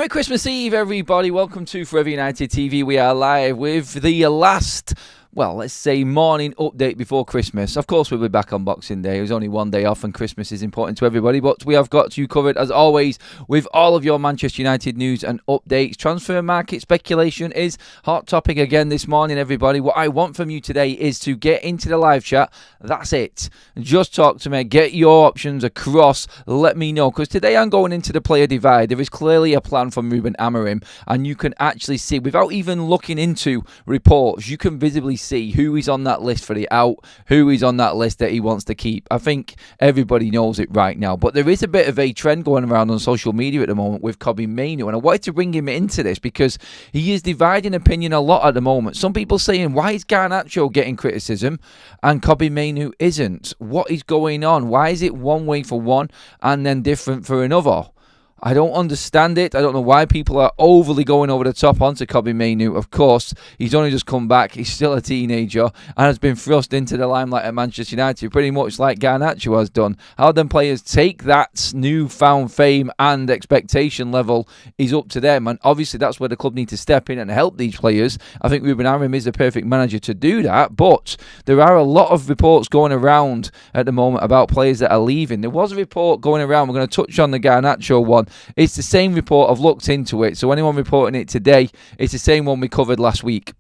Merry Christmas Eve, everybody. Welcome to Forever United TV. We are live with the last, let's say morning update before Christmas. Of course, we'll be back on Boxing Day. It was only one day off and Christmas is important to everybody. But we have got you covered, as always, with all of your Manchester United news and updates. Transfer market speculation is hot topic again this morning, everybody. What I want from you today is to get into the live chat. That's it. Just talk to me. Get your options across. Let me know. Because today I'm going into the player divide. There is clearly a plan from Ruben Amorim. And you can actually see, without even looking into reports, you can visibly see who is on that list for the out, who is on that list that he wants to keep. I think everybody knows it right now. But there is a bit of a trend going around on social media at the moment with Casemiro. And I wanted to bring him into this because he is dividing opinion a lot at the moment. Some people saying, why is Garnacho getting criticism and Casemiro isn't? What is going on? Why is it one way for one and then different for another? I don't understand it. I don't know why people are overly going over the top onto Casemiro. Of course, he's only just come back. He's still a teenager and has been thrust into the limelight at Manchester United, pretty much like Garnacho has done. How them players take that newfound fame and expectation level is up to them. And obviously, that's where the club need to step in and help these players. I think Ruben Amorim is the perfect manager to do that. But there are a lot of reports going around at the moment about players that are leaving. There was a report going around. We're going to touch on the Garnacho one. It's the same report. I've looked into it. So anyone reporting it today, it's the same one we covered last week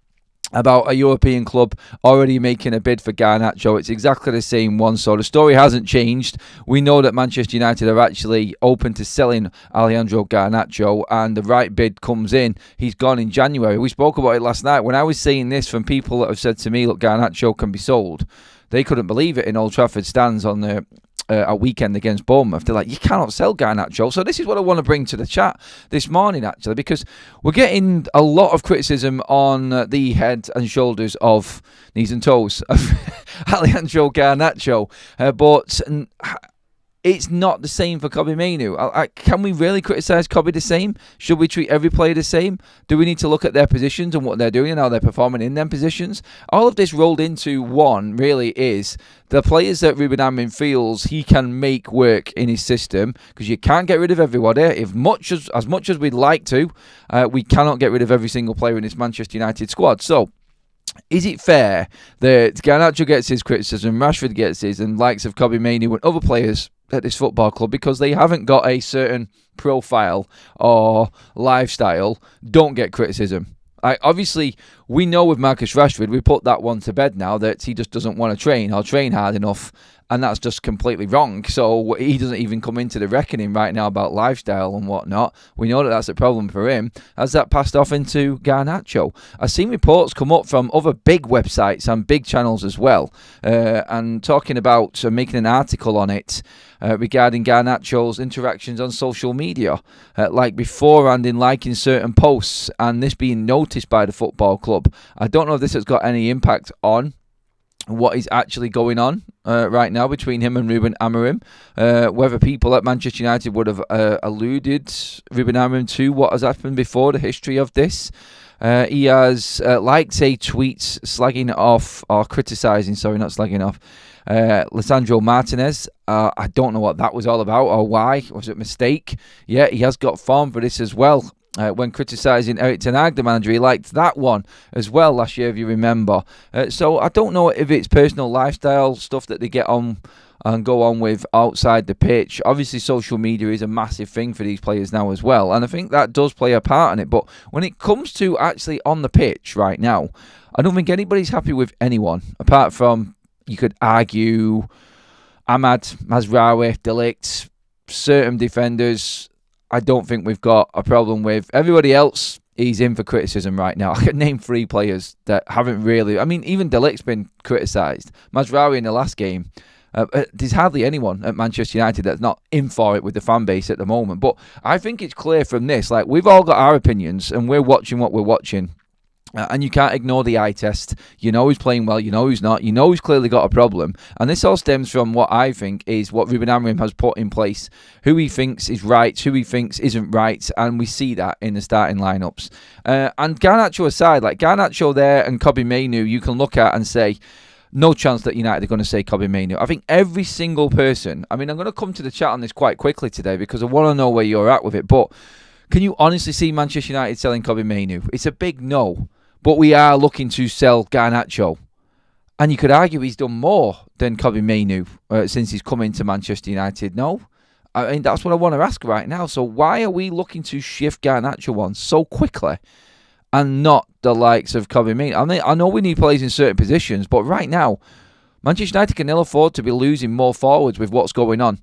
about a European club already making a bid for Garnacho. It's exactly the same one. So the story hasn't changed. We know that Manchester United are actually open to selling Alejandro Garnacho, and the right bid comes in. He's gone in January. We spoke about it last night. When I was saying this from people that have said to me, look, Garnacho can be sold, they couldn't believe it in Old Trafford stands on the a weekend against Bournemouth. They're like, you cannot sell Garnacho. So this is what I want to bring to the chat this morning, actually, because we're getting a lot of criticism on the head and shoulders of knees and toes of Alejandro Garnacho, but it's not the same for Casemiro. Can we really criticise Kobe the same? Should we treat every player the same? Do we need to look at their positions and what they're doing and how they're performing in them positions? All of this rolled into one really is the players that Ruben Amorim feels he can make work in his system, because you can't get rid of everybody. As much as we'd like to, we cannot get rid of every single player in this Manchester United squad. So, is it fair that Garnacho gets his criticism, Rashford gets his, and likes of Casemiro and other players at this football club, because they haven't got a certain profile or lifestyle, don't get criticism? Obviously, we know with Marcus Rashford, we put that one to bed now, that he just doesn't want to train or train hard enough, and that's just completely wrong. So he doesn't even come into the reckoning right now about lifestyle and whatnot. We know that that's a problem for him. Has that passed off into Garnacho? I've seen reports come up from other big websites and big channels as well, and talking about making an article on it regarding Garnacho's interactions on social media, like beforehand in liking certain posts, and this being noticed by the football club. I don't know if this has got any impact on what is actually going on right now between him and Ruben Amorim, whether people at Manchester United would have alluded Ruben Amorim to what has happened before, the history of this. He has liked a tweet slagging off, or criticising, not slagging off, Lisandro Martinez. I don't know what that was all about or why. Was it a mistake? Yeah, he has got form for this as well. When criticising Erik ten Hag, the manager, he liked that one as well last year, if you remember. So I don't know if it's personal lifestyle stuff that they get on and go on with outside the pitch. Obviously, social media is a massive thing for these players now as well, and I think that does play a part in it. But when it comes to actually on the pitch right now, I don't think anybody's happy with anyone, apart from, you could argue, Ahmad, Mazraoui, De Ligt, certain defenders. I don't think we've got a problem with. Everybody else, he's in for criticism right now. I could name 3 players that haven't really. I mean, even De Ligt's been criticised. Mazraoui in the last game. There's hardly anyone at Manchester United that's not in for it with the fan base at the moment. But I think it's clear from this, like, we've all got our opinions and we're watching what we're watching. And you can't ignore the eye test. You know who's playing well, you know who's not, you know who's clearly got a problem. And this all stems from what I think is what Ruben Amorim has put in place, who he thinks is right, who he thinks isn't right, and we see that in the starting lineups. And Garnacho aside, like Garnacho there and Casemiro, you can look at and say, no chance that United are going to say Casemiro. I think every single person, I mean, I'm going to come to the chat on this quite quickly today because I want to know where you're at with it, but Can you honestly see Manchester United selling Kobbie Mainoo? It's a big no. But we are looking to sell Garnacho. And you could argue he's done more than Kobbie Mainoo since he's come into Manchester United. No? I mean, that's what I want to ask right now. So why are we looking to shift Garnacho on so quickly and not the likes of Kobbie Mainoo? I mean, I know we need players in certain positions, but right now, Manchester United can ill afford to be losing more forwards with what's going on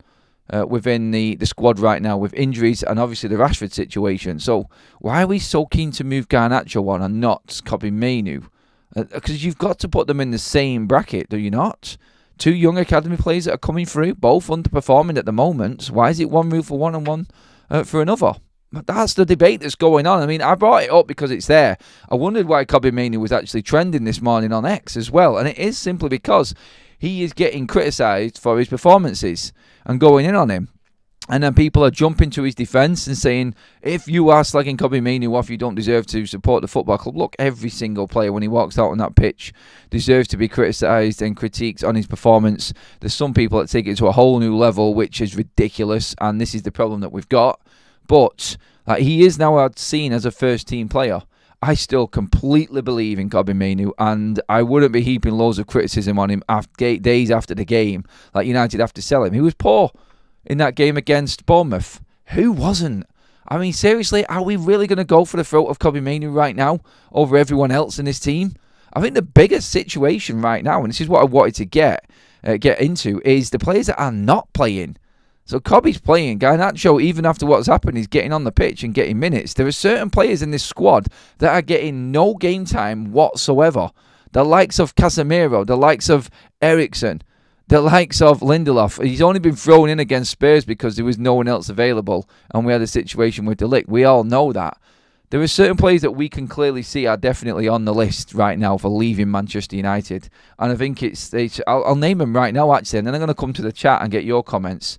within the squad right now with injuries and obviously the Rashford situation. So why are we so keen to move Garnacho on and not Kobbie Mainoo? Because you've got to put them in the same bracket, do you not? Two young academy players that are coming through, both underperforming at the moment. Why is it one rule for one and one for another? That's the debate that's going on. I mean, I brought it up because it's there. I wondered why Kobbie Mainoo was actually trending this morning on X as well. And it is simply because he is getting criticised for his performances and going in on him. And then people are jumping to his defence and saying, if you are slagging Kobbie Mainoo off, you don't deserve to support the football club. Look, every single player, when he walks out on that pitch, deserves to be criticised and critiqued on his performance. There's some people that take it to a whole new level, which is ridiculous, and this is the problem that we've got. But he is now seen as a first-team player. I still completely believe in Kobbie Mainoo, and I wouldn't be heaping loads of criticism on him days after the game, like United have to sell him. He was poor in that game against Bournemouth. Who wasn't? I mean, seriously, are we really going to go for the throat of Kobbie Mainoo right now over everyone else in this team? I think the biggest situation right now, and this is what I wanted to get into, is the players that are not playing. So Kobbie's playing. Garnacho, even after what's happened, is getting on the pitch and getting minutes. There are certain players in this squad that are getting no game time whatsoever. The likes of Casemiro, the likes of Eriksen, the likes of Lindelof. He's only been thrown in against Spurs because there was no one else available and we had a situation with De Ligt. We all know that. There are certain players that we can clearly see are definitely on the list right now for leaving Manchester United. And I think I'll name them right now, actually, and then I'm going to come to the chat and get your comments.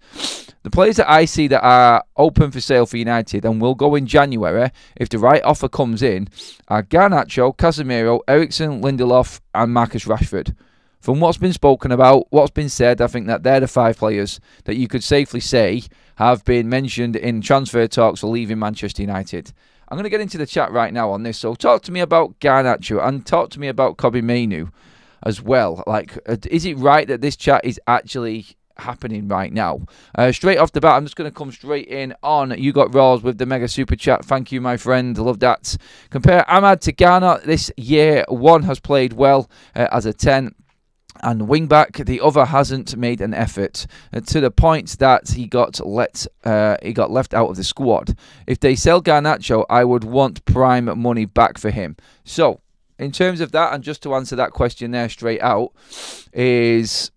The players that I see that are open for sale for United and will go in January, if the right offer comes in, are Garnacho, Casemiro, Eriksen, Lindelof, and Marcus Rashford. From what's been spoken about, what's been said, I think that they're the 5 players that you could safely say have been mentioned in transfer talks for leaving Manchester United. I'm going to get into the chat right now on this. So talk to me about Garnacho and talk to me about Kobbie Mainoo as well. Like, is it right that this chat is actually happening right now? Straight off the bat, I'm just going to come straight in on You Got Raws with the mega super chat. Thank you, my friend. Love that. Compare Ahmad to Garner. This year, one has played well as a 10. And wing back, the other hasn't made an effort to the point that he got left out of the squad. If they sell Garnacho, I would want prime money back for him. So, in terms of that, and just to answer that question there straight out, is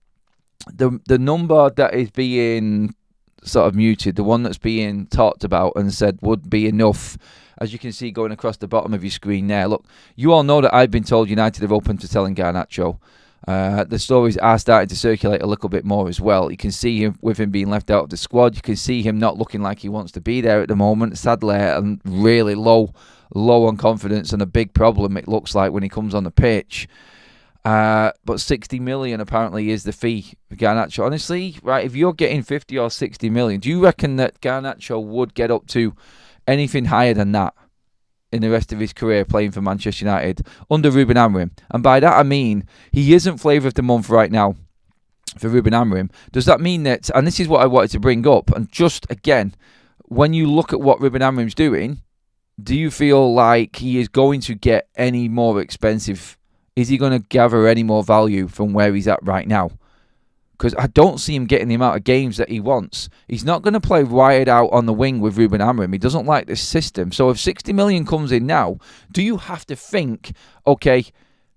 the number that is being sort of muted, the one that's being talked about and said would be enough, as you can see going across the bottom of your screen there. Look, you all know that I've been told United are open to selling Garnacho. The stories are starting to circulate a little bit more as well. You can see him with him being left out of the squad. You can see him not looking like he wants to be there at the moment. Sadly, and really low on confidence, and a big problem it looks like when he comes on the pitch. But 60 million apparently is the fee for Garnacho. Honestly, right, if you're getting 50 or 60 million, do you reckon that Garnacho would get up to anything higher than that in the rest of his career playing for Manchester United under Ruben Amorim? And by that I mean, he isn't flavour of the month right now for Ruben Amorim. Does that mean that, and this is what I wanted to bring up, and just again, when you look at what Ruben Amorim's doing, do you feel like he is going to get any more expensive? Is he going to gather any more value from where he's at right now? Because I don't see him getting the amount of games that he wants. He's not going to play wired out on the wing with Ruben Amorim. He doesn't like this system. So if 60 million comes in now, do you have to think, okay,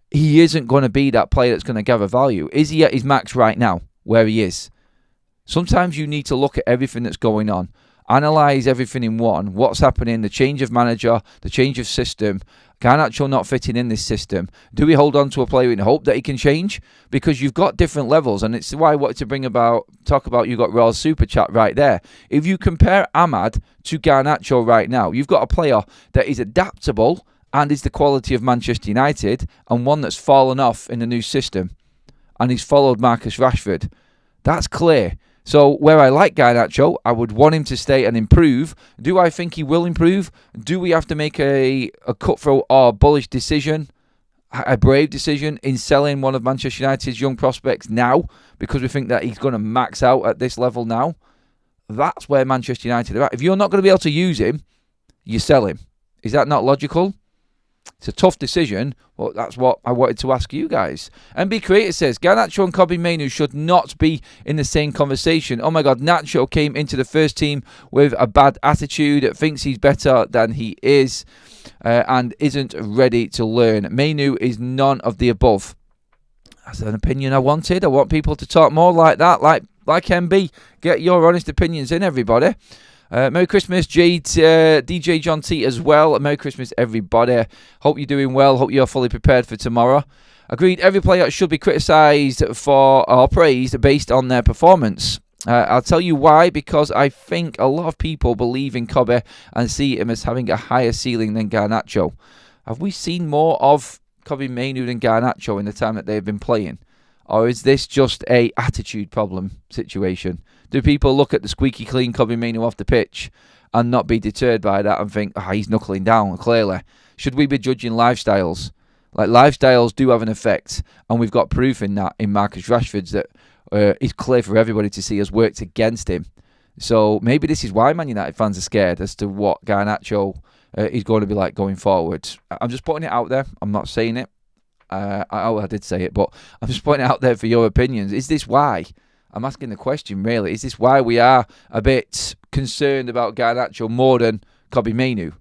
he isn't going to be that player that's going to gather value? Is he at his max right now, where he is? Sometimes you need to look at everything that's going on. Analyse everything in one. What's happening, the change of manager, the change of system, Garnacho not fitting in this system. Do we hold on to a player in hope that he can change? Because you've got different levels, and it's why I wanted to talk about You Got Raw's super chat right there. If you compare Ahmad to Garnacho right now, you've got a player that is adaptable and is the quality of Manchester United, and one that's fallen off in the new system, and he's followed Marcus Rashford. That's clear. So where I like Garnacho, I would want him to stay and improve. Do I think he will improve? Do we have to make a cutthroat or bullish decision, a brave decision in selling one of Manchester United's young prospects now because we think that he's going to max out at this level now? That's where Manchester United are at. If you're not going to be able to use him, you sell him. Is that not logical? It's a tough decision, but that's what I wanted to ask you guys. MB Creator says, Garnacho and Kobbie Mainoo should not be in the same conversation. Oh my God, Nacho came into the first team with a bad attitude, thinks he's better than he is, and isn't ready to learn. Mainoo is none of the above. That's an opinion I wanted. I want people to talk more like that, like MB. Get your honest opinions in, everybody. Merry Christmas, DJ John T as well. Merry Christmas, everybody. Hope you're doing well. Hope you're fully prepared for tomorrow. Agreed, every player should be criticised for or praised based on their performance. I'll tell you why, because I think a lot of people believe in Kobbie and see him as having a higher ceiling than Garnacho. Have we seen more of Kobbie Mainoo than Garnacho in the time that they've been playing? Or is this just a attitude problem situation? Do people look at the squeaky clean Kobbie Mainoo off the pitch and not be deterred by that and think, he's knuckling down, clearly? Should we be judging lifestyles? Like, lifestyles do have an effect, and we've got proof in that in Marcus Rashford's that it's clear for everybody to see has worked against him. So maybe this is why Man United fans are scared as to what Garnacho is going to be like going forward. I'm just putting it out there. I'm not saying it. I did say it, but I'm just putting it out there for your opinions. Is this why? I'm asking the question, really. Is this why we are a bit concerned about Garnacho more than Kobbie Mainoo?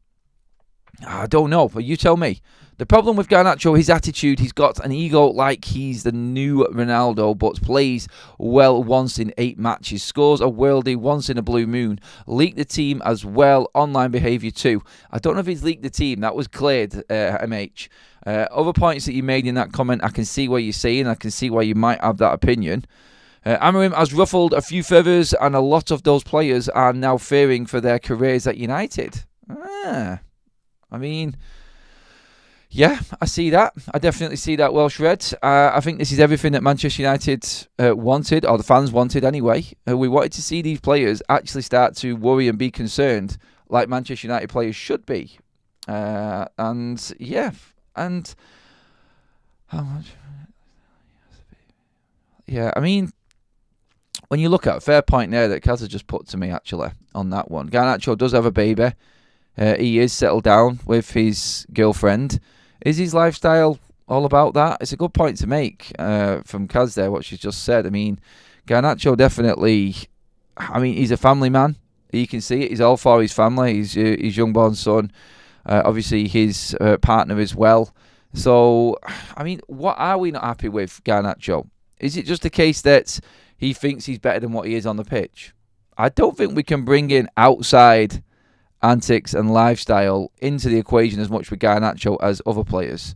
I don't know, but you tell me. The problem with Garnacho, his attitude, he's got an ego like he's the new Ronaldo, but plays well once in 8 matches, scores a worldie once in a blue moon, leaked the team as well, online behaviour too. I don't know if he's leaked the team, that was cleared, MH. Other points that you made in that comment, I can see what you're saying, I can see why you might have that opinion. Amorim has ruffled a few feathers, and a lot of those players are now fearing for their careers at United. I mean, yeah, I see that. I definitely see that, Welsh Red. I think this is everything that Manchester United wanted, or the fans wanted anyway. We wanted to see these players actually start to worry and be concerned like Manchester United players should be. And, yeah, and how much? Yeah, I mean, when you look at a fair point there that Kaz has just put to me, actually, on that one. Garnacho does have a baby. He is settled down with his girlfriend. Is his lifestyle all about that? It's a good point to make from Kaz there, what she's just said. I mean, Garnacho definitely, he's a family man. You can see it. He's all for his family. His young-born son. Obviously, his partner as well. So, what are we not happy with Garnacho? Is it just a case that he thinks he's better than what he is on the pitch? I don't think we can bring in outside antics and lifestyle into the equation as much with Garnacho as other players.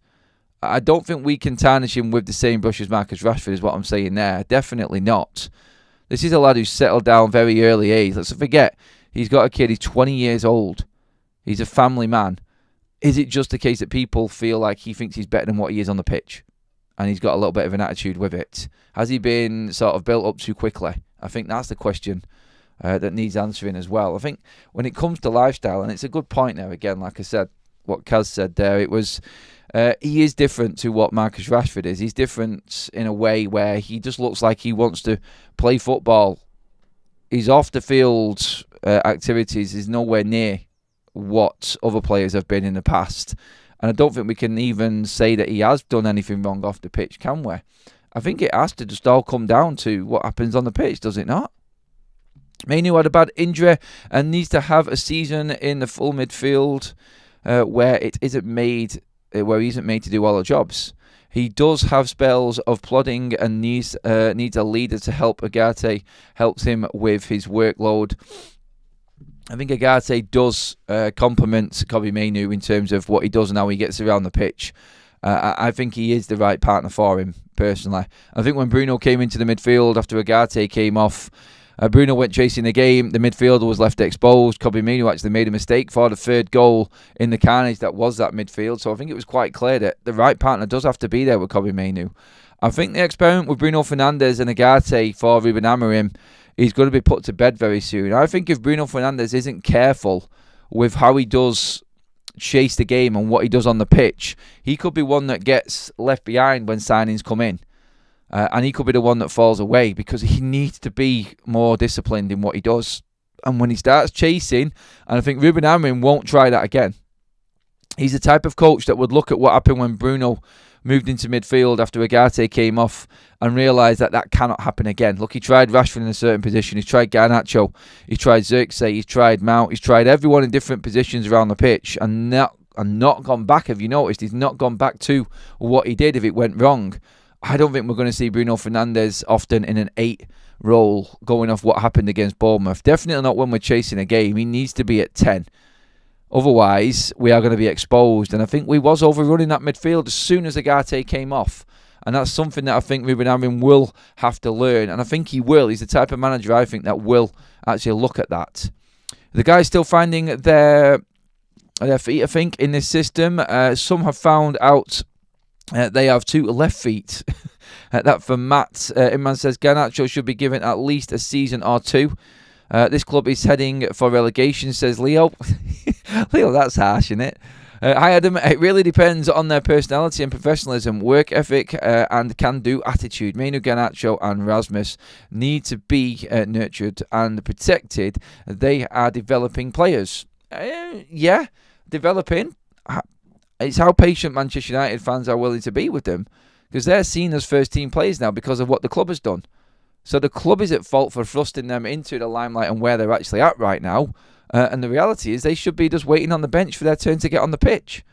I don't think we can tarnish him with the same brush as Marcus Rashford is what I'm saying there. Definitely not. This is a lad who's settled down very early age. Let's not forget, he's got a kid, he's 20 years old. He's a family man. Is it just a case that people feel like he thinks he's better than what he is on the pitch? And he's got a little bit of an attitude with it. Has he been sort of built up too quickly? I think that's the question that needs answering as well. I think when it comes to lifestyle, and it's a good point there again, like I said, what Kaz said there, it was he is different to what Marcus Rashford is. He's different in a way where he just looks like he wants to play football. His off-the-field activities is nowhere near what other players have been in the past. And I don't think we can even say that he has done anything wrong off the pitch, can we? I think it has to just all come down to what happens on the pitch, does it not? Mainoo had a bad injury and needs to have a season in the full midfield where he isn't made to do all the jobs. He does have spells of plodding and needs a leader to help. Agate helps him with his workload. I think Agate does complement Kobbie Mainoo in terms of what he does and how he gets around the pitch. I think he is the right partner for him, personally. I think when Bruno came into the midfield after Agate came off, Bruno went chasing the game. The midfielder was left exposed. Kobbie Mainoo actually made a mistake for the third goal in the carnage that was that midfield. So I think it was quite clear that the right partner does have to be there with Kobbie Mainoo. I think the experiment with Bruno Fernandes and Agate for Ruben Amorim he's going to be put to bed very soon. I think if Bruno Fernandes isn't careful with how he does chase the game and what he does on the pitch, he could be one that gets left behind when signings come in. And he could be the one that falls away because he needs to be more disciplined in what he does. And when he starts chasing, and I think Ruben Amorim won't try that again. He's the type of coach that would look at what happened when Bruno moved into midfield after Ugarte came off and realised that that cannot happen again. Look, he tried Rashford in a certain position. He's tried Garnacho. He's tried Xerxes. He's tried Mount. He's tried everyone in different positions around the pitch and not gone back. Have you noticed? He's not gone back to what he did if it went wrong. I don't think we're going to see Bruno Fernandes often in an 8 role going off what happened against Bournemouth. Definitely not when we're chasing a game. He needs to be at 10. Otherwise, we are going to be exposed. And I think we was overrunning that midfield as soon as Ugarte came off. And that's something that I think Ruben Amorim will have to learn. And I think he will. He's the type of manager, I think, that will actually look at that. The guys still finding their feet, I think, in this system. Some have found out they have 2 left feet. That for Matt. Imran says Garnacho should be given at least a season or 2. This club is heading for relegation, says Leo. Leo, that's harsh, isn't it? Hi, Adam. It really depends on their personality and professionalism, work ethic, and can-do attitude. Mainu, Garnacho, and Rasmus need to be nurtured and protected. They are developing players. Yeah, developing. It's how patient Manchester United fans are willing to be with them, because they're seen as first-team players now because of what the club has done. So the club is at fault for thrusting them into the limelight and where they're actually at right now. And the reality is they should be just waiting on the bench for their turn to get on the pitch.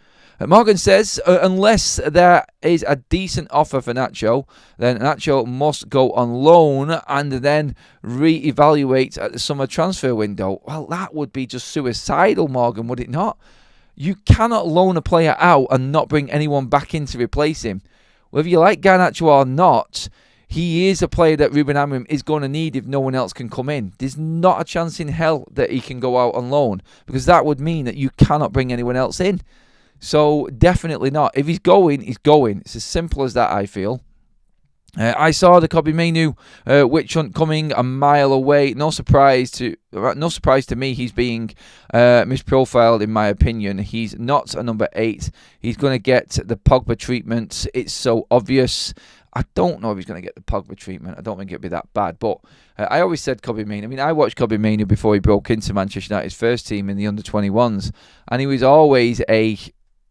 Morgan says, unless there is a decent offer for Nacho, then Nacho must go on loan and then re-evaluate at the summer transfer window. Well, that would be just suicidal, Morgan, would it not? You cannot loan a player out and not bring anyone back in to replace him. Whether you like Garnacho or not, he is a player that Ruben Amorim is going to need if no one else can come in. There's not a chance in hell that he can go out on loan, because that would mean that you cannot bring anyone else in. So definitely not. If he's going, he's going. It's as simple as that, I feel. I saw the Kobbie Mainoo witch hunt coming a mile away. No surprise to me. He's being misprofiled, in my opinion. He's not a number 8. He's going to get the Pogba treatment. It's so obvious. I don't know if he's going to get the Pogba treatment. I don't think it'll be that bad. But I always said Kobbie Mainoo. I mean, I watched Kobbie Mainoo before he broke into Manchester United's first team in the under-21s. And he was always a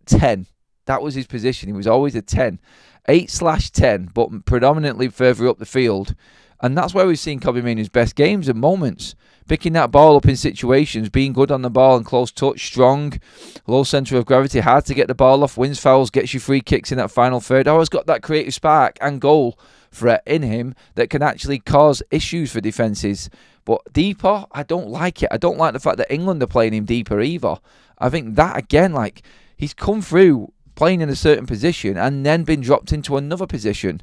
10. That was his position. He was always a 10. 8/10, but predominantly further up the field. And that's where we've seen Kobbie Mainoo's best games and moments. Picking that ball up in situations, being good on the ball and close touch, strong, low centre of gravity, hard to get the ball off, wins fouls, gets you free kicks in that final third. Always got that creative spark and goal threat in him that can actually cause issues for defences. But deeper, I don't like it. I don't like the fact that England are playing him deeper either. I think that, again, like, he's come through playing in a certain position and then been dropped into another position.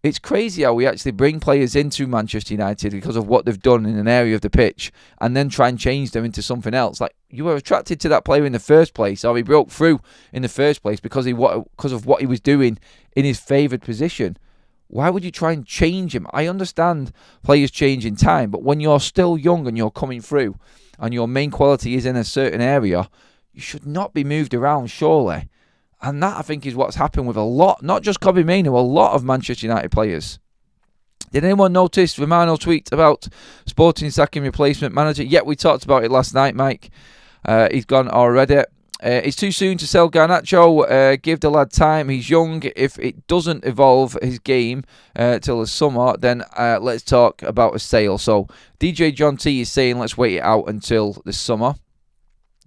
It's crazy how we actually bring players into Manchester United because of what they've done in an area of the pitch and then try and change them into something else. Like, you were attracted to that player in the first place, or he broke through in the first place because of what he was doing in his favoured position. Why would you try and change him? I understand players change in time, but when you're still young and you're coming through and your main quality is in a certain area, you should not be moved around, surely. And that, I think, is what's happened with a lot, not just Kobbie Mainoo, a lot of Manchester United players. Did anyone notice Romano tweet about Sporting sacking replacement manager? Yeah, we talked about it last night, Mike. He's gone already. It's too soon to sell Garnacho. Give the lad time. He's young. If it doesn't evolve his game till the summer, then let's talk about a sale. So DJ John T is saying let's wait it out until the summer.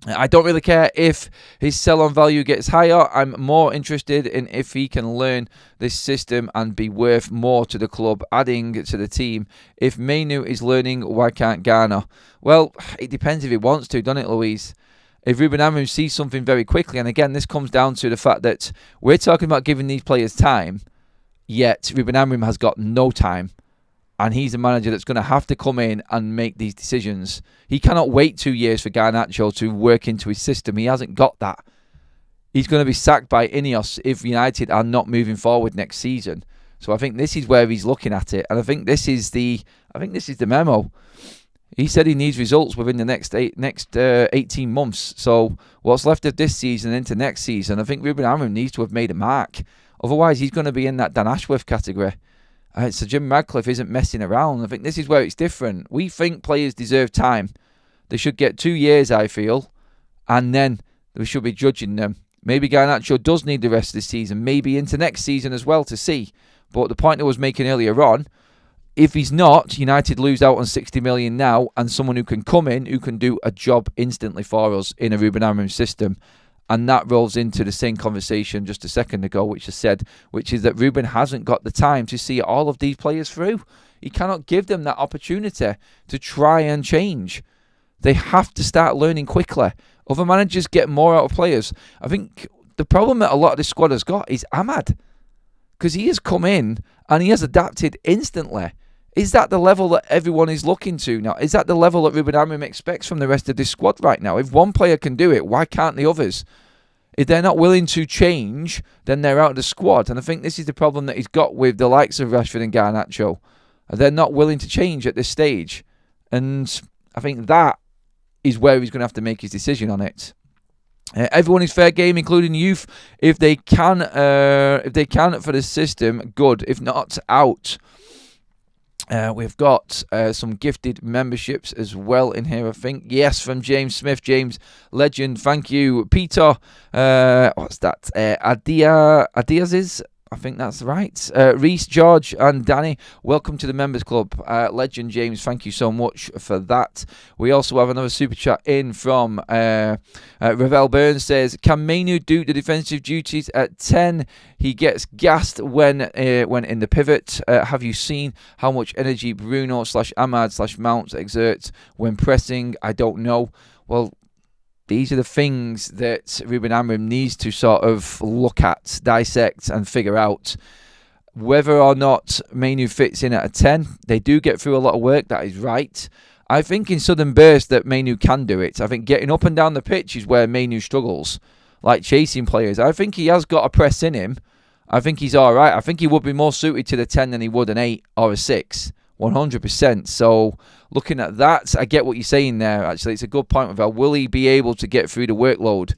I don't really care if his sell-on value gets higher. I'm more interested in if he can learn this system and be worth more to the club, adding to the team. If Mainoo is learning, why can't Garner? Well, it depends if he wants to, doesn't it, Louise? If Ruben Amorim sees something very quickly, and again, this comes down to the fact that we're talking about giving these players time, yet Ruben Amorim has got no time. And he's a manager that's going to have to come in and make these decisions. He cannot wait 2 years for Garnacho to work into his system. He hasn't got that. He's going to be sacked by Ineos if United are not moving forward next season. So I think this is where he's looking at it, and I think this is the memo. He said he needs results within the next 18 months. So what's left of this season into next season, I think Ruben Amorim needs to have made a mark. Otherwise, he's going to be in that Dan Ashworth category. So Jim Radcliffe isn't messing around. I think this is where it's different. We think players deserve time. They should get 2 years, I feel, and then we should be judging them. Maybe Garnacho does need the rest of the season, maybe into next season as well to see. But the point I was making earlier on, if he's not, United lose out on 60 million now, and someone who can come in, who can do a job instantly for us in a Ruben Amorim system. And that rolls into the same conversation just a second ago, which I said, which is that Ruben hasn't got the time to see all of these players through. He cannot give them that opportunity to try and change. They have to start learning quickly. Other managers get more out of players. I think the problem that a lot of this squad has got is Ahmad. Because he has come in and he has adapted instantly. Is that the level that everyone is looking to now? Is that the level that Ruben Amorim expects from the rest of this squad right now? If one player can do it, why can't the others? If they're not willing to change, then they're out of the squad. And I think this is the problem that he's got with the likes of Rashford and Garnacho. They're not willing to change at this stage. And I think that is where he's going to have to make his decision on it. Everyone is fair game, including youth. If they can for the system, good. If not, out. We've got some gifted memberships as well in here, I think. Yes, from James Smith. James, legend. Thank you. Peter, what's that? Adiaz's, I think that's right. Reese, George, and Danny, welcome to the Members Club. Legend James, thank you so much for that. We also have another super chat in from Ravel Burns says, can Mainu do the defensive duties at 10? He gets gassed when in the pivot. Have you seen how much energy Bruno /Ahmad /Mount exerts when pressing? I don't know. Well, these are the things that Ruben Amorim needs to sort of look at, dissect and figure out. Whether or not Mainu fits in at a 10, they do get through a lot of work, that is right. I think in sudden bursts that Mainu can do it. I think getting up and down the pitch is where Mainu struggles, like chasing players. I think he has got a press in him. I think he's all right. I think he would be more suited to the 10 than he would an 8 or a 6. 100%. So looking at that, I get what you're saying there. Actually, it's a good point. Will he be able to get through the workload?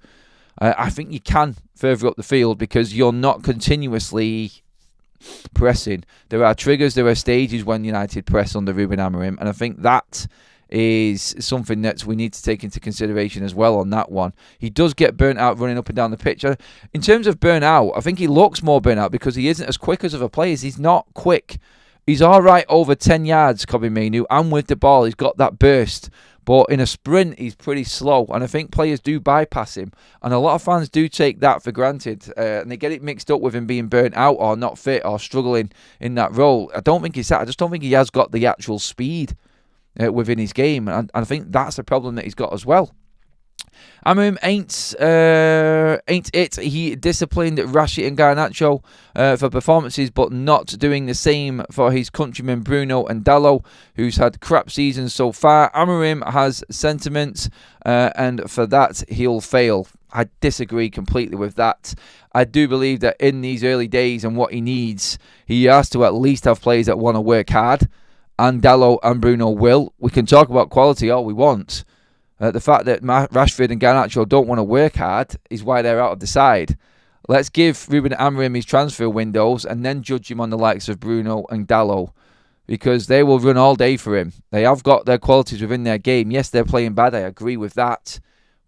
I think you can further up the field because you're not continuously pressing. There are triggers, there are stages when United press under Ruben Amorim, and I think that is something that we need to take into consideration as well on that one. He does get burnt out running up and down the pitch. In terms of burnout, I think he looks more burnt out because he isn't as quick as other players. He's not quick. He's all right over 10 yards, Kobe Mainu, and with the ball, he's got that burst. But in a sprint, he's pretty slow, and I think players do bypass him. And a lot of fans do take that for granted, and they get it mixed up with him being burnt out or not fit or struggling in that role. I don't think it's that. I just don't think he has got the actual speed within his game, and I think that's a problem that he's got as well. Amorim ain't it. He disciplined Rashid and Garnacho for performances, but not doing the same for his countrymen Bruno and Dalot, who's had crap seasons so far. Amorim has sentiments, and for that he'll fail. I disagree completely with that. I do believe that in these early days and what he needs, he has to at least have players that want to work hard, and Dalot and Bruno will. We can talk about quality all we want. The fact that Rashford and Garnacho don't want to work hard is why they're out of the side. Let's give Ruben Amorim his transfer windows and then judge him on the likes of Bruno and Dalot, because they will run all day for him. They have got their qualities within their game. Yes, they're playing bad. I agree with that.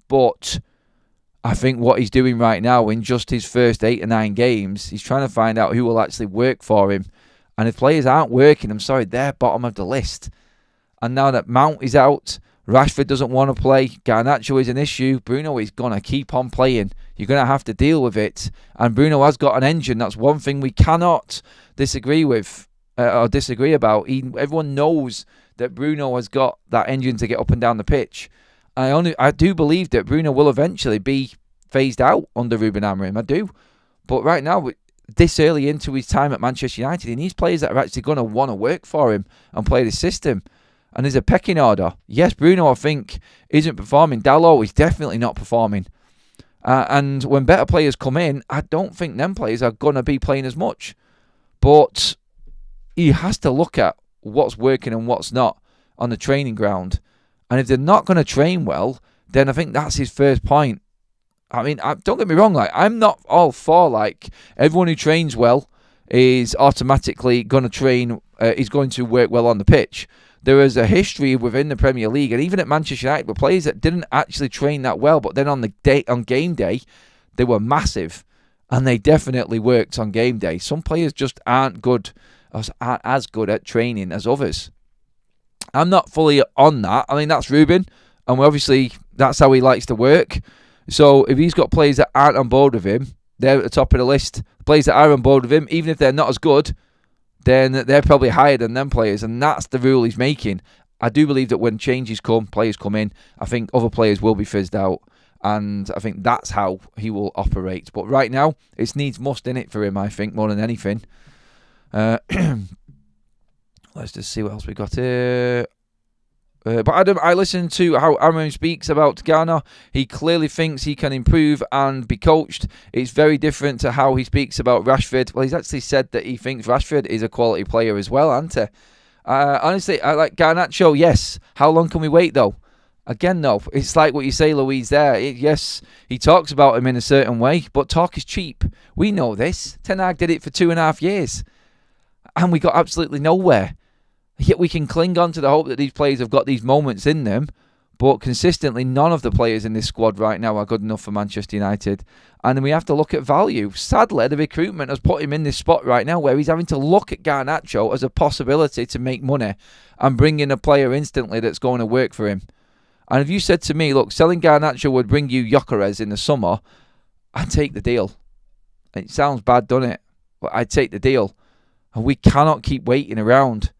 But I think what he's doing right now in just his first 8 or 9 games, he's trying to find out who will actually work for him. And if players aren't working, I'm sorry, they're bottom of the list. And now that Mount is out, Rashford doesn't want to play, Garnacho is an issue, Bruno is going to keep on playing. You're going to have to deal with it. And Bruno has got an engine. That's one thing we cannot disagree with or disagree about. Everyone knows that Bruno has got that engine to get up and down the pitch. I do believe that Bruno will eventually be phased out under Ruben Amorim. I do. But right now, this early into his time at Manchester United, he needs players that are actually going to want to work for him and play the system. And there's a pecking order. Yes, Bruno, I think, isn't performing. Dalot is definitely not performing. And when better players come in, I don't think them players are going to be playing as much. But he has to look at what's working and what's not on the training ground. And if they're not going to train well, then I think that's his first point. I mean, don't get me wrong, like, I'm not all for, like, everyone who trains well is automatically going to train, is going to work well on the pitch. There is a history within the Premier League, and even at Manchester United, with players that didn't actually train that well, but then on game day, they were massive, and they definitely worked on game day. Some players just aren't as good at training as others. I'm not fully on that. I mean, that's Ruben, and obviously that's how he likes to work. So if he's got players that aren't on board with him, they're at the top of the list. Players that are on board with him, even if they're not as good, then they're probably higher than them players, and that's the rule he's making. I do believe that when changes come, players come in, I think other players will be fizzed out, and I think that's how he will operate. But right now, it's needs must in it for him, I think, more than anything. Let's just see what else we got here. But Adam, I listened to how Amorim speaks about Ghana. He clearly thinks he can improve and be coached. It's very different to how he speaks about Rashford. Well, he's actually said that he thinks Rashford is a quality player as well, hasn't he? Honestly, I like Garnacho, yes. How long can we wait, though? Again, no. It's like what you say, Louise, there. Yes, he talks about him in a certain way, but talk is cheap. We know this. Ten Hag did it for 2.5 years, and we got absolutely nowhere. Yet we can cling on to the hope that these players have got these moments in them, but consistently none of the players in this squad right now are good enough for Manchester United. And then we have to look at value. Sadly, the recruitment has put him in this spot right now where he's having to look at Garnacho as a possibility to make money and bring in a player instantly that's going to work for him. And if you said to me, look, selling Garnacho would bring you Gyökeres in the summer, I'd take the deal. It sounds bad, doesn't it? But I'd take the deal. And we cannot keep waiting around.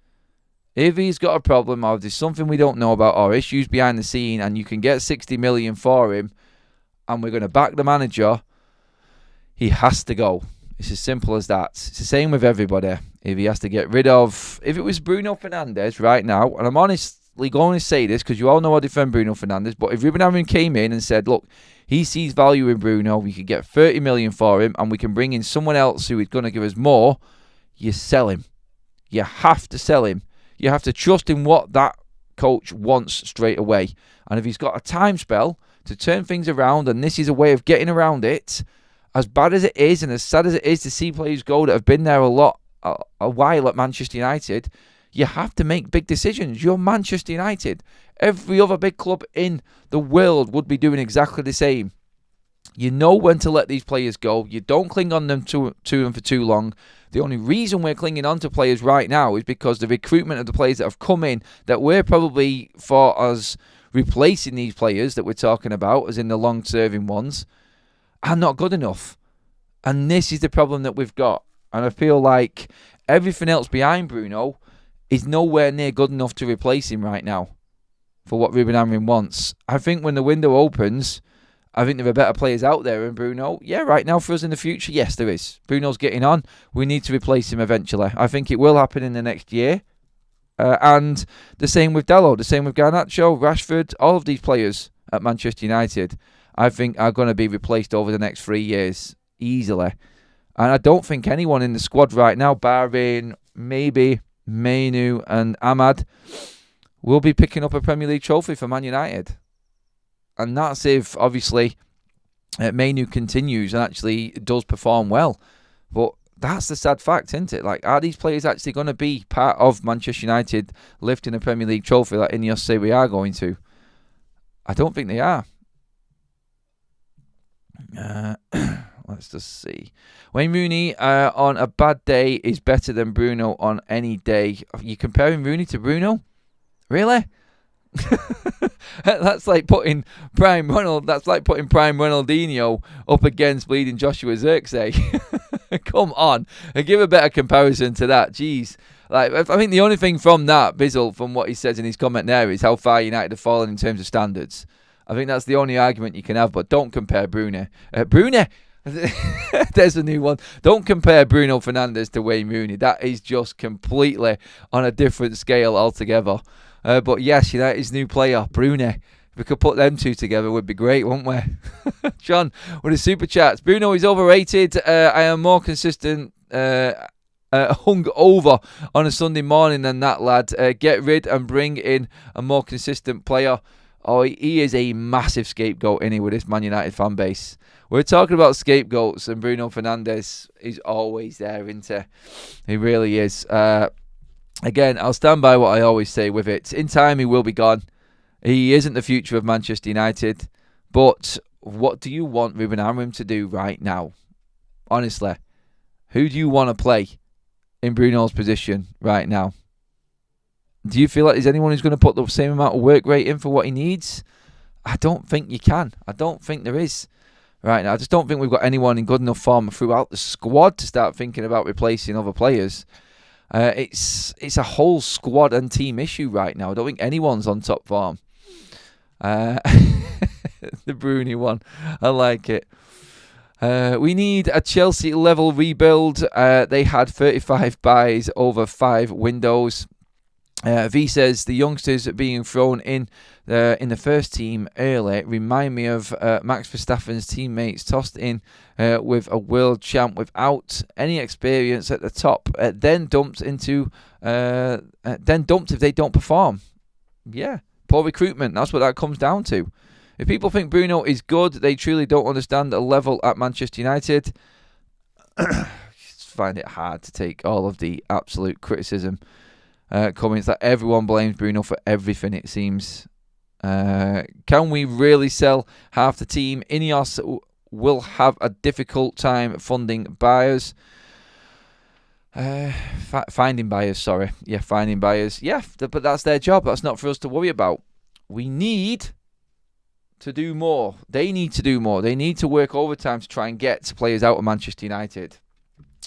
If he's got a problem, or if there's something we don't know about, or issues behind the scene, and you can get 60 million for him, and we're going to back the manager, he has to go. It's as simple as that. It's the same with everybody. If he has to get rid of... If it was Bruno Fernandes right now, and I'm honestly going to say this, because you all know I defend Bruno Fernandes, but if Ruben Amorim came in and said, look, he sees value in Bruno, we could get 30 million for him, and we can bring in someone else who is going to give us more, you sell him. You have to sell him. You have to trust in what that coach wants straight away. And if he's got a time spell to turn things around, and this is a way of getting around it, as bad as it is and as sad as it is to see players go that have been there a while at Manchester United, you have to make big decisions. You're Manchester United. Every other big club in the world would be doing exactly the same. You know when to let these players go. You don't cling on them to them for too long. The only reason we're clinging on to players right now is because the recruitment of the players that have come in, that we're probably for us replacing these players that we're talking about, as in the long-serving ones, are not good enough. And this is the problem that we've got. And I feel like everything else behind Bruno is nowhere near good enough to replace him right now for what Ruben Amorim wants. I think when the window opens, I think there are better players out there than Bruno. Yeah, right now for us in the future, yes, there is. Bruno's getting on. We need to replace him eventually. I think it will happen in the next year. And the same with Dalot, the same with Garnacho, Rashford, all of these players at Manchester United, I think are going to be replaced over the next 3 years easily. And I don't think anyone in the squad right now, barring maybe Mainu and Ahmad, will be picking up a Premier League trophy for Man United. And that's if, obviously, Mainu continues and actually does perform well. But that's the sad fact, isn't it? Like, are these players actually going to be part of Manchester United lifting a Premier League trophy like Ineos say we are going to? I don't think they are. Let's just see. Wayne Rooney on a bad day is better than Bruno on any day. Are you comparing Rooney to Bruno? Really? That's like putting Prime Ronaldinho up against bleeding Joshua Zirkzee. Come on, and give a better comparison to that. Jeez, like I think the only thing from that, Bizzle, from what he says in his comment there, is how far United have fallen in terms of standards. I think that's the only argument you can have. But don't compare Bruno. There's a new one. Don't compare Bruno Fernandes to Wayne Rooney. That is just completely on a different scale altogether. But yes, United's new player, Bruno. If we could put them two together, would be great, wouldn't we? John, with the super chats. Bruno is overrated. I am more consistent. hung over on a Sunday morning than that, lad. Get rid and bring in a more consistent player. Oh, he is a massive scapegoat, isn't he, with this Man United fan base. We're talking about scapegoats, and Bruno Fernandes is always there, isn't he? He really is. Again, I'll stand by what I always say with it. In time, he will be gone. He isn't the future of Manchester United. But what do you want Ruben Amorim to do right now? Honestly, who do you want to play in Bruno's position right now? Do you feel like there's anyone who's going to put the same amount of work rate in for what he needs? I don't think you can. I don't think there is right now. I just don't think we've got anyone in good enough form throughout the squad to start thinking about replacing other players. It's a whole squad and team issue right now. I don't think anyone's on top form. The Bruni one. I like it. We need a Chelsea level rebuild. They had 35 buys over 5 windows. V says the youngsters being thrown in the first team early remind me of Max Verstappen's teammates tossed in with a world champ without any experience at the top, then dumped if they don't perform. Yeah, poor recruitment. That's what that comes down to. If people think Bruno is good, they truly don't understand the level at Manchester United. I just find it hard to take all of the absolute criticism comments that everyone blames Bruno for everything, it seems. Can we really sell half the team? Ineos will have a difficult time funding buyers. Finding buyers, sorry. Yeah, finding buyers. Yeah, but that's their job. That's not for us to worry about. We need to do more. They need to do more. They need to work overtime to try and get players out of Manchester United.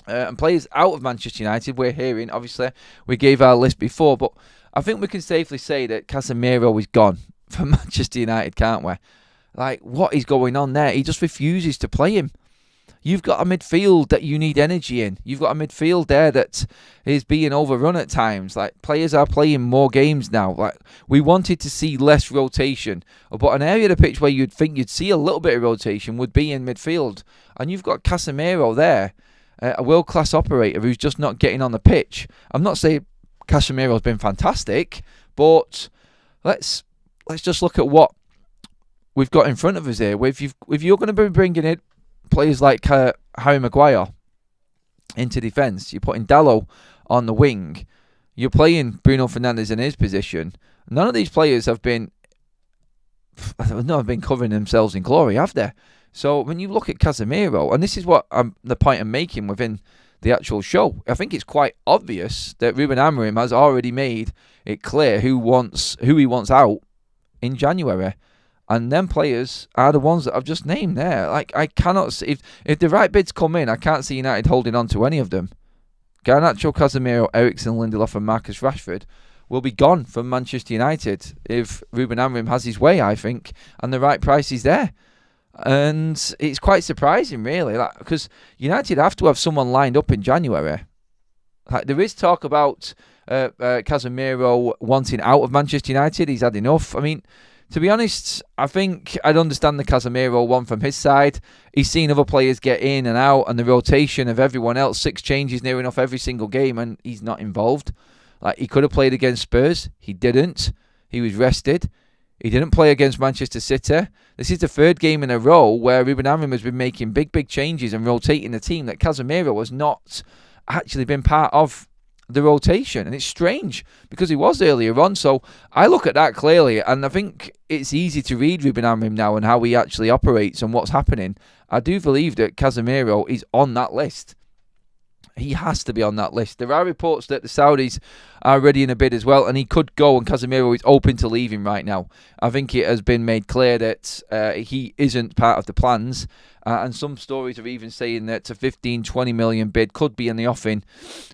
And players out of Manchester United, we're hearing, obviously, we gave our list before, but I think we can safely say that Casemiro is gone from Manchester United, can't we? Like, what is going on there? He just refuses to play him. You've got a midfield that you need energy in. You've got a midfield there that is being overrun at times. Like, players are playing more games now. Like, we wanted to see less rotation, but an area of the pitch where you'd think you'd see a little bit of rotation would be in midfield. And you've got Casemiro there, a world-class operator who's just not getting on the pitch. I'm not saying Casemiro's been fantastic, but let's just look at what we've got in front of us here. If you're going to be bringing in players like Harry Maguire into defence, you're putting Dalot on the wing, you're playing Bruno Fernandes in his position. None of these players have been covering themselves in glory, have they? So when you look at Casemiro, and this is what the point I'm making within the actual show, I think it's quite obvious that Ruben Amorim has already made it clear who he wants out in January. And them players are the ones that I've just named there. Like, I cannot see, if the right bids come in, I can't see United holding on to any of them. Garnacho, Casemiro, Eriksen, Lindelof and Marcus Rashford will be gone from Manchester United if Ruben Amorim has his way, I think, and the right price is there. And it's quite surprising, really, because United have to have someone lined up in January. Like, there is talk about Casemiro wanting out of Manchester United. He's had enough. I mean, to be honest, I think I'd understand the Casemiro one from his side. He's seen other players get in and out and the rotation of everyone else. 6 changes near enough every single game and he's not involved. Like, he could have played against Spurs. He didn't. He was rested. He didn't play against Manchester City. This is the 3rd game in a row where Ruben Amorim has been making big changes and rotating the team that Casemiro has not actually been part of the rotation. And it's strange because he was earlier on. So I look at that clearly and I think it's easy to read Ruben Amorim now and how he actually operates and what's happening. I do believe that Casemiro is on that list. He has to be on that list. There are reports that the Saudis are ready in a bid as well, and he could go, and Casemiro is open to leaving right now. I think it has been made clear that he isn't part of the plans, and some stories are even saying that a 15-20 million bid could be in the offing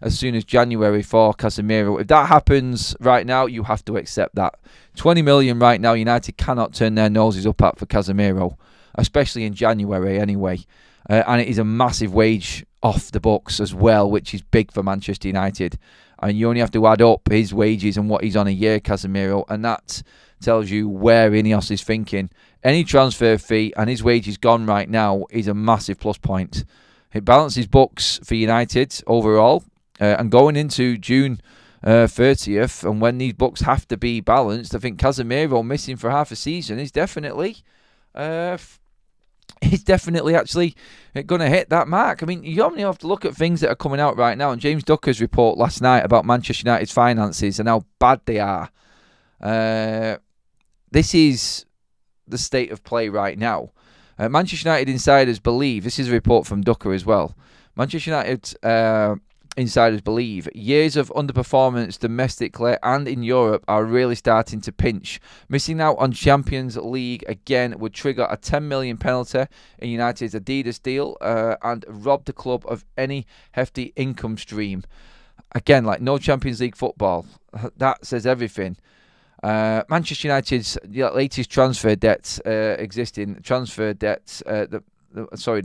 as soon as January for Casemiro. If that happens right now, you have to accept that. 20 million right now, United cannot turn their noses up at for Casemiro, especially in January anyway. And it is a massive wage off the books as well, which is big for Manchester United. And you only have to add up his wages and what he's on a year, Casemiro, and that tells you where Ineos is thinking. Any transfer fee and his wages gone right now is a massive plus point. It balances books for United overall. And going into June 30th, and when these books have to be balanced, I think Casemiro missing for half a season is definitely actually going to hit that mark. I mean, you only have to look at things that are coming out right now. And James Ducker's report last night about Manchester United's finances and how bad they are. This is the state of play right now. Manchester United insiders believe, this is a report from Ducker as well, Manchester United insiders believe years of underperformance domestically and in Europe are really starting to pinch. Missing out on Champions League again would trigger a 10 million penalty in United's Adidas deal and rob the club of any hefty income stream. Again, like no Champions League football. That says everything. Manchester United's latest transfer debts the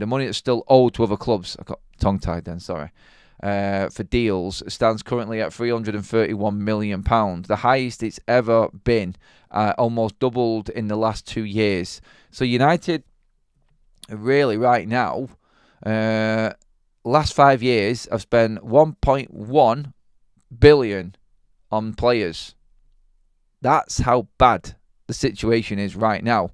money that's still owed to other clubs. I got tongue-tied then, sorry. For deals stands currently at £331 million, the highest it's ever been, almost doubled in the last 2 years. So United, really right now, last 5 years, have spent 1.1 billion on players. That's how bad the situation is right now.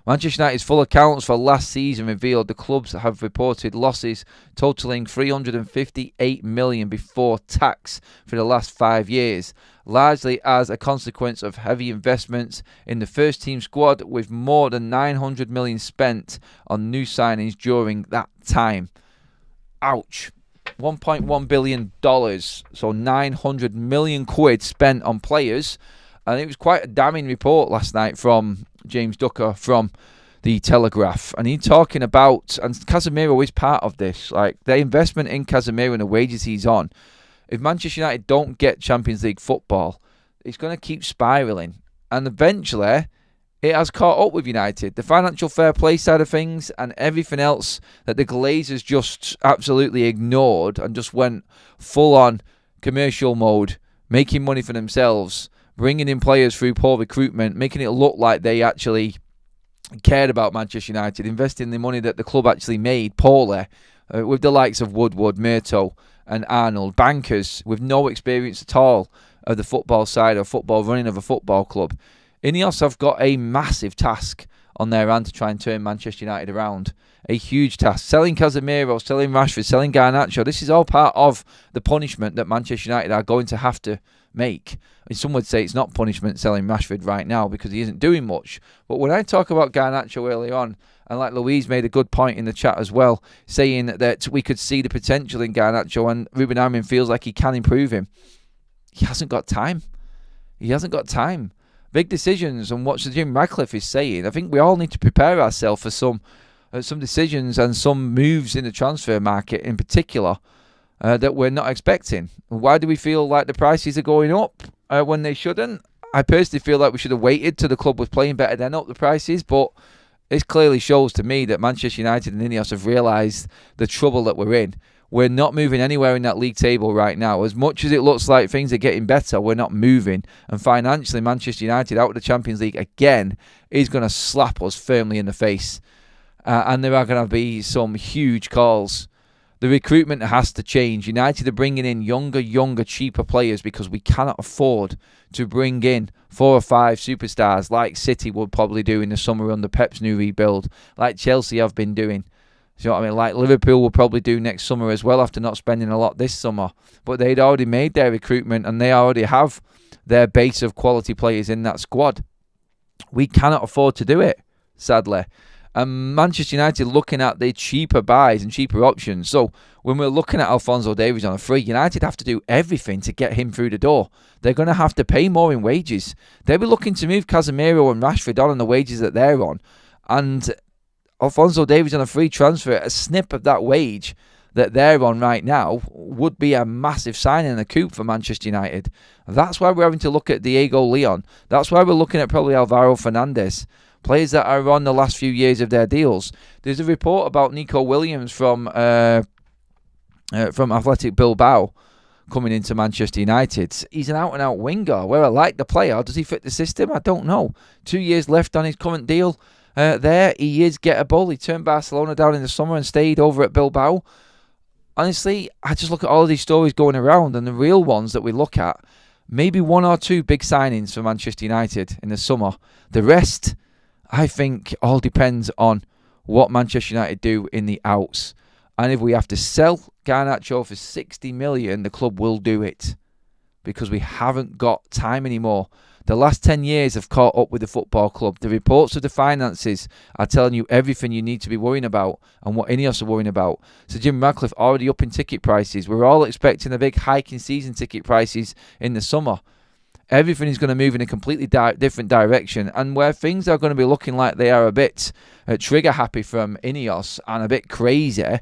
Manchester United's full accounts for last season revealed the clubs have reported losses totalling 358 million before tax for the last 5 years, largely as a consequence of heavy investments in the first team squad, with more than 900 million spent on new signings during that time. Ouch. $1.1 billion, so 900 million quid spent on players. And it was quite a damning report last night from James Ducker from The Telegraph. And he's talking about, and Casemiro is part of this, like the investment in Casemiro and the wages he's on. If Manchester United don't get Champions League football, it's going to keep spiralling. And eventually, it has caught up with United. The financial fair play side of things and everything else that the Glazers just absolutely ignored and just went full on commercial mode, making money for themselves, bringing in players through poor recruitment, making it look like they actually cared about Manchester United, investing the money that the club actually made poorly, with the likes of Woodward, Murto and Arnold, bankers with no experience at all of the football side or football running of a football club. Ineos have got a massive task on their hand to try and turn Manchester United around. A huge task. Selling Casemiro, selling Rashford, selling Garnacho. This is all part of the punishment that Manchester United are going to have to make. And some would say it's not punishment selling Rashford right now because he isn't doing much. But when I talk about Garnacho early on, and like Louise made a good point in the chat as well, saying that we could see the potential in Garnacho and Ruben Amorim feels like he can improve him. He hasn't got time. He hasn't got time. Big decisions, and what Sir Jim Radcliffe is saying, I think we all need to prepare ourselves for some decisions and some moves in the transfer market in particular that we're not expecting. Why do we feel like the prices are going up when they shouldn't? I personally feel like we should have waited till the club was playing better then up the prices, but this clearly shows to me that Manchester United and Ineos have realised the trouble that we're in. We're not moving anywhere in that league table right now. As much as it looks like things are getting better, we're not moving. And financially, Manchester United out of the Champions League again is going to slap us firmly in the face. And there are going to be some huge calls. The recruitment has to change. United are bringing in younger, cheaper players because we cannot afford to bring in 4 or 5 superstars like City would probably do in the summer under Pep's new rebuild, like Chelsea have been doing. You know what I mean? Like Liverpool will probably do next summer as well after not spending a lot this summer. But they'd already made their recruitment and they already have their base of quality players in that squad. We cannot afford to do it, sadly. And Manchester United looking at the cheaper buys and cheaper options. So when we're looking at Alphonso Davies on a free, United have to do everything to get him through the door. They're going to have to pay more in wages. They'll be looking to move Casemiro and Rashford on the wages that they're on. And Alphonso Davies on a free transfer, a snip of that wage that they're on right now would be a massive signing and a coup for Manchester United. That's why we're having to look at Diego Leon. That's why we're looking at probably Alvaro Fernandes. Players that are on the last few years of their deals. There's a report about Nico Williams from Athletic Bilbao coming into Manchester United. He's an out-and-out winger. Where I like the player, does he fit the system? I don't know. 2 years left on his current deal. There, he is gettable. He turned Barcelona down in the summer and stayed over at Bilbao. honestly, I just look at all of these stories going around, and the real ones that we look at, maybe 1 or 2 big signings for Manchester United in the summer. The rest, I think, all depends on what Manchester United do in the outs. And if we have to sell Garnacho for 60 million, the club will do it, because we haven't got time anymore. The last 10 years have caught up with the football club. The reports of the finances are telling you everything you need to be worrying about and what Ineos are worrying about. So Jim Ratcliffe already upping ticket prices. We're all expecting a big hike in season ticket prices in the summer. Everything is going to move in a completely different direction. And where things are going to be looking like they are a bit trigger happy from Ineos and a bit crazy,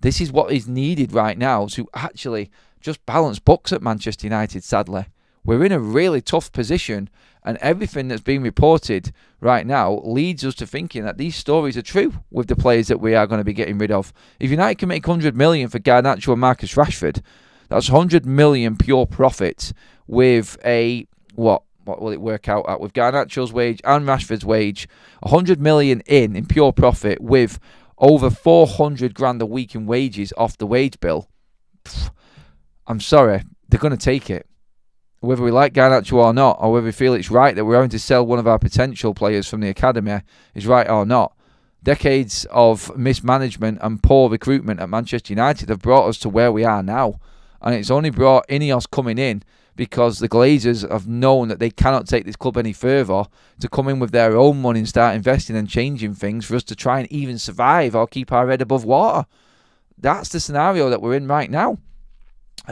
this is what is needed right now to actually just balance books at Manchester United, sadly. We're in a really tough position, and everything that's being reported right now leads us to thinking that these stories are true with the players that we are going to be getting rid of. If United can make 100 million for Garnacho and Marcus Rashford, that's 100 million pure profit with a, what will it work out at? With Garnacho's wage and Rashford's wage, 100 million in pure profit with over 400 grand a week in wages off the wage bill. I'm sorry, they're going to take it. Whether we like Garnacho or not, or whether we feel it's right that we're going to sell one of our potential players from the academy is right or not. Decades of mismanagement and poor recruitment at Manchester United have brought us to where we are now. And it's only brought Ineos coming in because the Glazers have known that they cannot take this club any further, to come in with their own money and start investing and changing things for us to try and even survive or keep our head above water. That's the scenario that we're in right now.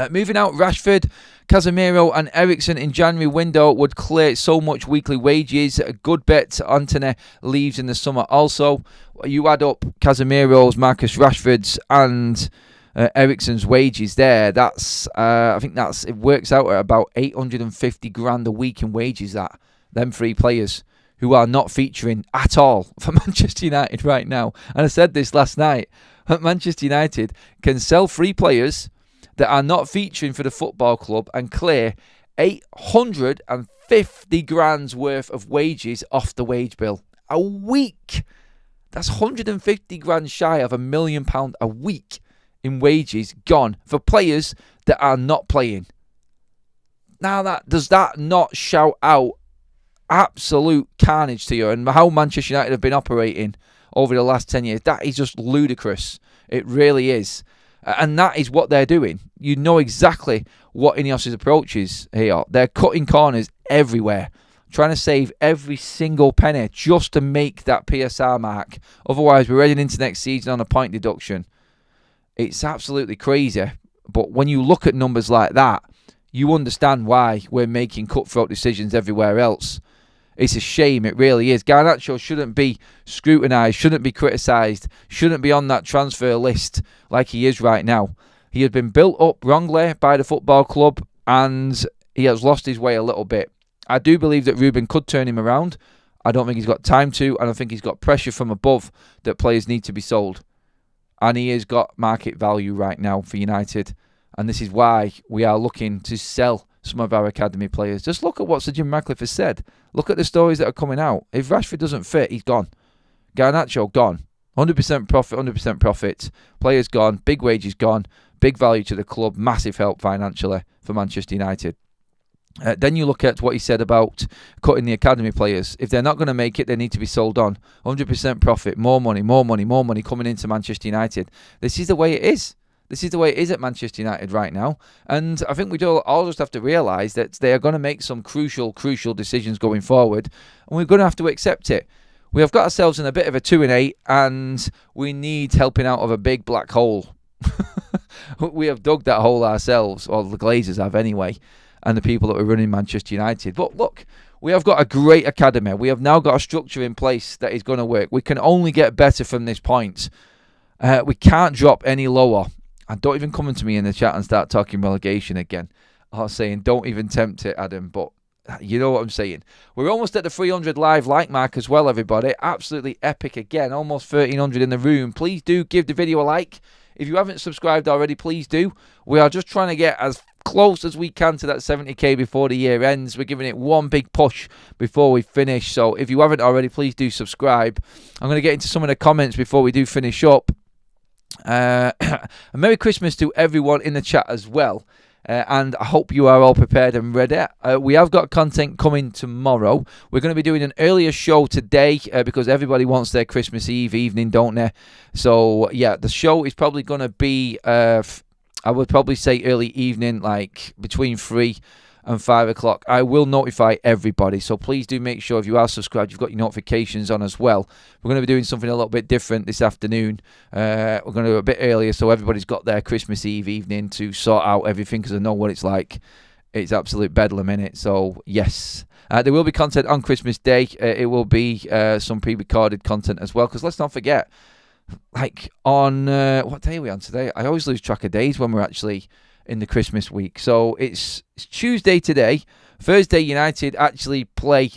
Moving out, Rashford, Casemiro and Eriksen in January window would clear so much weekly wages. A good bet Antony leaves in the summer. Also, you add up Casemiro's, Marcus Rashford's and Eriksen's wages there. That's I think it works out at about 850 grand a week in wages, that them 3 players who are not featuring at all for Manchester United right now. And I said this last night, Manchester United can sell 3 players that are not featuring for the football club and clear 850 grand's worth of wages off the wage bill a week. That's 150 grand shy of £1 million a week in wages gone for players that are not playing. Now, does that not shout out absolute carnage to you and how Manchester United have been operating over the last 10 years? That is just ludicrous. It really is. And that is what they're doing. You know exactly what Ineos' approach is here. They're cutting corners everywhere, trying to save every single penny just to make that PSR mark. Otherwise, we're heading into next season on a point deduction. It's absolutely crazy. But when you look at numbers like that, you understand why we're making cutthroat decisions everywhere else. It's a shame, it really is. Garnacho shouldn't be scrutinised, shouldn't be criticised, shouldn't be on that transfer list like he is right now. He has been built up wrongly by the football club and he has lost his way a little bit. I do believe that Ruben could turn him around. I don't think he's got time to, and I think he's got pressure from above that players need to be sold. And he has got market value right now for United. And this is why we are looking to sell some of our academy players. Just look at what Sir Jim Ratcliffe has said. Look at the stories that are coming out. If Rashford doesn't fit, he's gone. Garnacho, gone. 100% profit, 100% profit. Players gone. Big wages gone. Big value to the club. Massive help financially for Manchester United. Then you look at what he said about cutting the academy players. If they're not going to make it, they need to be sold on. 100% profit. More money, more money, more money coming into Manchester United. This is the way it is. This is the way it is at Manchester United right now. And I think we do all just have to realise that they are going to make some crucial decisions going forward. And we're going to have to accept it. We have got ourselves in a bit of a 2-8 and we need helping out of a big black hole. We have dug that hole ourselves, or the Glazers have anyway, and the people that are running Manchester United. But look, we have got a great academy. We have now got a structure in place that is going to work. We can only get better from this point. We can't drop any lower. And don't even come into me in the chat and start talking relegation again. Or saying, don't even tempt it, Adam. But you know what I'm saying. We're almost at the 300 live like mark as well, everybody. Absolutely epic again. Almost 1,300 in the room. Please do give the video a like. If you haven't subscribed already, please do. We are just trying to get as close as we can to that 70k before the year ends. We're giving it one big push before we finish. So if you haven't already, please do subscribe. I'm going to get into some of the comments before we do finish up. A Merry Christmas to everyone in the chat as well. And I hope you are all prepared and ready. We have got content coming tomorrow. We're going to be doing an earlier show today because everybody wants their Christmas Eve evening, don't they? So, yeah, the show is probably going to be, I would probably say early evening, like between 3 and 5 o'clock. I will notify everybody, so please do make sure if you are subscribed, you've got your notifications on as well. We're going to be doing something a little bit different this afternoon. We're going to do it a bit earlier, so everybody's got their Christmas Eve evening to sort out everything, because I know what it's like. It's absolute bedlam in it, so yes. There will be content on Christmas Day. It will be some pre-recorded content as well, because let's not forget, like on, what day are we on today? I always lose track of days when we're actually in the Christmas week. So it's Tuesday today. Thursday, United actually play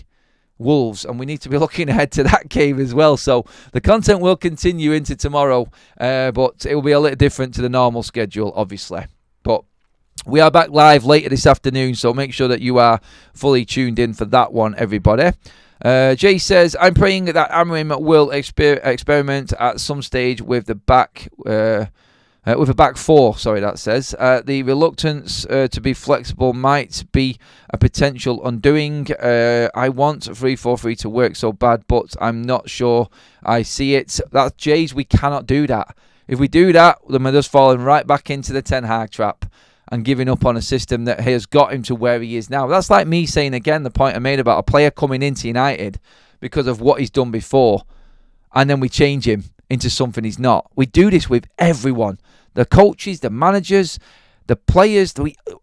Wolves, and we need to be looking ahead to that game as well. So the content will continue into tomorrow, but it will be a little different to the normal schedule, obviously. But we are back live later this afternoon, so make sure that you are fully tuned in for that one, everybody. Jay says, I'm praying that Amorim will experiment at some stage with the back... with a back four, that says. The reluctance to be flexible might be a potential undoing. I want 3-4-3 to work so bad, but I'm not sure I see it. That's Jay's. We cannot do that. If we do that, then we're just falling right back into the Ten Hag trap and giving up on a system that has got him to where he is now. That's like me saying again the point I made about a player coming into United because of what he's done before, and then we change him into something he's not. We do this with everyone. The coaches, the managers, the players,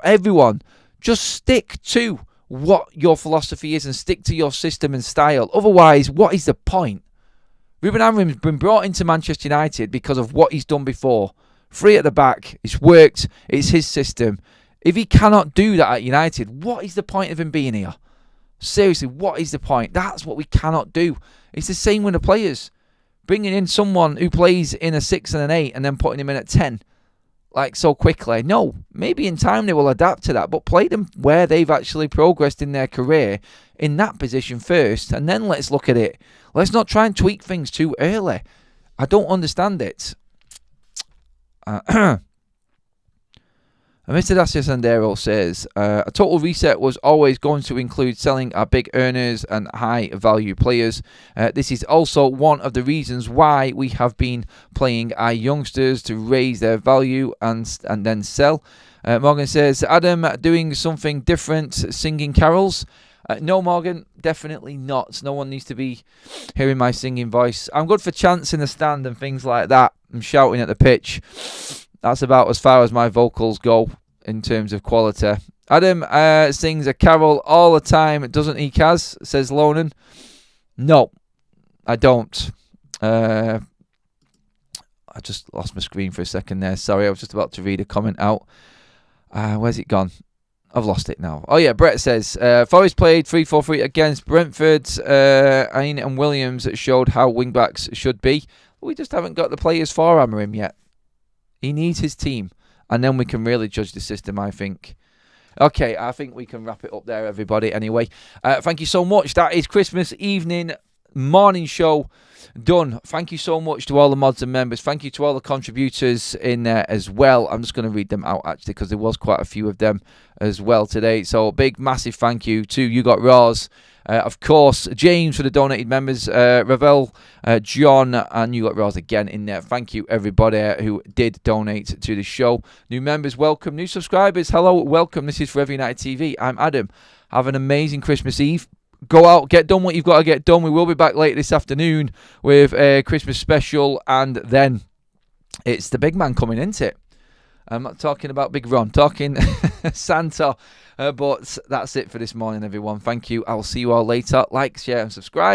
everyone. Just stick to what your philosophy is and stick to your system and style. Otherwise, what is the point? Ruben Amorim's been brought into Manchester United because of what he's done before. 3 at the back. It's worked. It's his system. If he cannot do that at United, what is the point of him being here? Seriously, what is the point? That's what we cannot do. It's the same with the players. Bringing in someone who plays in a 6 and an 8 and then putting him in at 10, like so quickly. No, maybe in time they will adapt to that, but play them where they've actually progressed in their career in that position first, and then let's look at it. Let's not try and tweak things too early. I don't understand it. Mr. Sandero says, a total reset was always going to include selling our big earners and high-value players. This is also one of the reasons why we have been playing our youngsters to raise their value and then sell. Morgan says, Adam doing something different, singing carols? No, Morgan, definitely not. No one needs to be hearing my singing voice. I'm good for chants in the stand and things like that. I'm shouting at the pitch. That's about as far as my vocals go in terms of quality. Adam sings a carol all the time, doesn't he, Kaz? Says Lonan. No, I don't. I just lost my screen for a second there. Sorry, I was just about to read a comment out. Where's it gone? I've lost it now. Oh, yeah, Brett says, Forest played 3-4-3 against Brentford. Aine and Williams showed how wing-backs should be. We just haven't got the players for Amorim yet. He needs his team, and then we can really judge the system, I think. Okay, I think we can wrap it up there, everybody. Anyway, thank you so much. That is Christmas evening morning show done. Thank you so much to all the mods and members. Thank you to all the contributors in there as well. I'm just going to read them out, actually, because there was quite a few of them as well today. So big, massive thank you to You Got Raws. Of course, James for the donated members, Ravel, John, and You Got Raws again in there. Thank you, everybody who did donate to the show. New members, welcome. New subscribers, hello, welcome. This is Forever United TV. I'm Adam. Have an amazing Christmas Eve. Go out, get done what you've got to get done. We will be back later this afternoon with a Christmas special, and then it's the big man coming, isn't it? I'm not talking about Big Ron, talking Santa. But that's it for this morning, everyone. Thank you. I'll see you all later. Like, share, and subscribe.